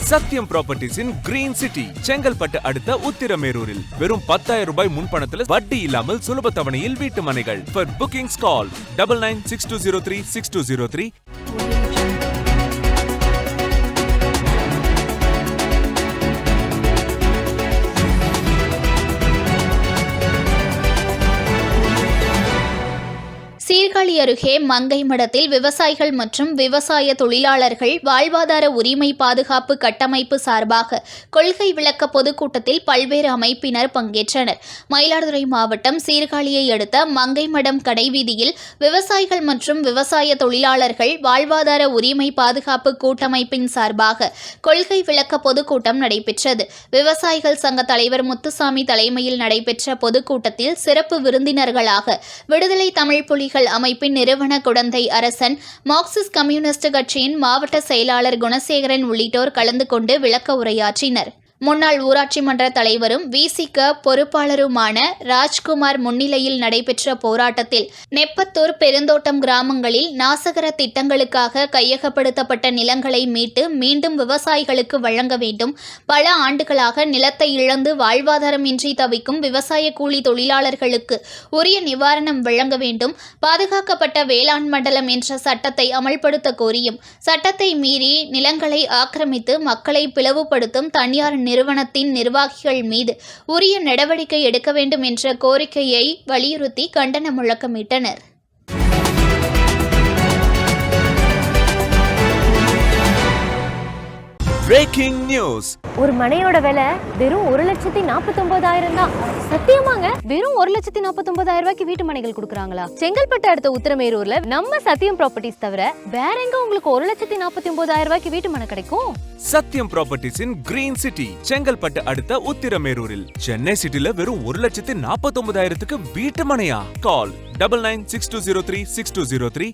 Sathyam properties in green city Chengalpattu அடுத்த உத்திரமேரூரில் வெறும் 10,000 ரூபாய் முன்பணத்தில் வட்டி இல்லாமல் சுலப தவணையில் வீட்டு மனைகள். For bookings call 9962036203. சீர்காழி அருகே மங்கைமடத்தில் விவசாயிகள் மற்றும் விவசாய தொழிலாளர்கள் வாழ்வாதார உரிமை பாதுகாப்பு கட்டமைப்பு சார்பாக கொள்கை விளக்க பொதுக்கூட்டத்தில் பல்வேறு அமைப்பினர் பங்கேற்றனர். மயிலாடுதுறை மாவட்டம் சீர்காழியை அடுத்த மங்கைமடம் கடைவீதியில் விவசாயிகள் மற்றும் விவசாய தொழிலாளர்கள் வாழ்வாதார உரிமை பாதுகாப்பு கூட்டமைப்பின் சார்பாக கொள்கை விளக்க பொதுக்கூட்டம் நடைபெற்றது. விவசாயிகள் சங்க தலைவர் முத்துசாமி தலைமையில் நடைபெற்ற பொதுக்கூட்டத்தில் சிறப்பு விருந்தினர்களாக விடுதலை தமிழ் புலிகள் அமைப்பின் நிறுவன குடந்தை அரசன், மார்க்சிஸ்ட் கம்யூனிஸ்ட் கட்சியின் மாவட்ட செயலாளர் குணசேகரன் உள்ளிட்டோர் கலந்து கொண்டு விளக்க உரையாற்றினர். முன்னாள் ஊராட்சி மன்ற தலைவரும் விசிக பொறுப்பாளருமான ராஜ்குமார் முன்னிலையில் நடைபெற்ற போராட்டத்தில் நெப்பத்தூர், பெருந்தோட்டம் கிராமங்களில் நாசகர திட்டங்களுக்காக கையகப்படுத்தப்பட்ட நிலங்களை மீட்டு மீண்டும் விவசாயிகளுக்கு வழங்க வேண்டும், பல ஆண்டுகளாக நிலத்தை இழந்து வாழ்வாதாரமின்றி தவிக்கும் விவசாய கூலி தொழிலாளர்களுக்கு உரிய நிவாரணம் வழங்க வேண்டும், பாதுகாக்கப்பட்ட வேளாண் மண்டலம் என்ற சட்டத்தை அமல்படுத்த கோரியும், சட்டத்தை மீறி நிலங்களை ஆக்கிரமித்து மக்களை பிளவுபடுத்தும் தனியார் நிறுவனத்தின் நிர்வாகிகள் மீது உரிய நடவடிக்கை எடுக்க வேண்டும் என்ற கோரிக்கையை வலியுறுத்தி கண்டன முழக்கமிட்டனர். Breaking news. ஒரு மனையோட விலை வெறும் 1,49,000 தான். சத்தியமாங்க? வெறும் 1,49,000 ரூபாய்க்கு வீட்டு மனைகள் கொடுக்குறாங்களா? செங்கல்பட்டு அடுத்த உத்திரமேரூர்ல நம்ம சத்யம் ப்ராப்பர்ட்டிஸ் தவிர வேற எங்க உங்களுக்கு 1,49,000 ரூபாய்க்கு வீட்டு மனை கிடைக்கும்? Sathyam properties in green city Chengalpattu அடுத்த உத்திரமேரூரில். சென்னை சிட்டில வெறும் 1,49,000க்கு வீட்டு மனையா? கால் 9962036203.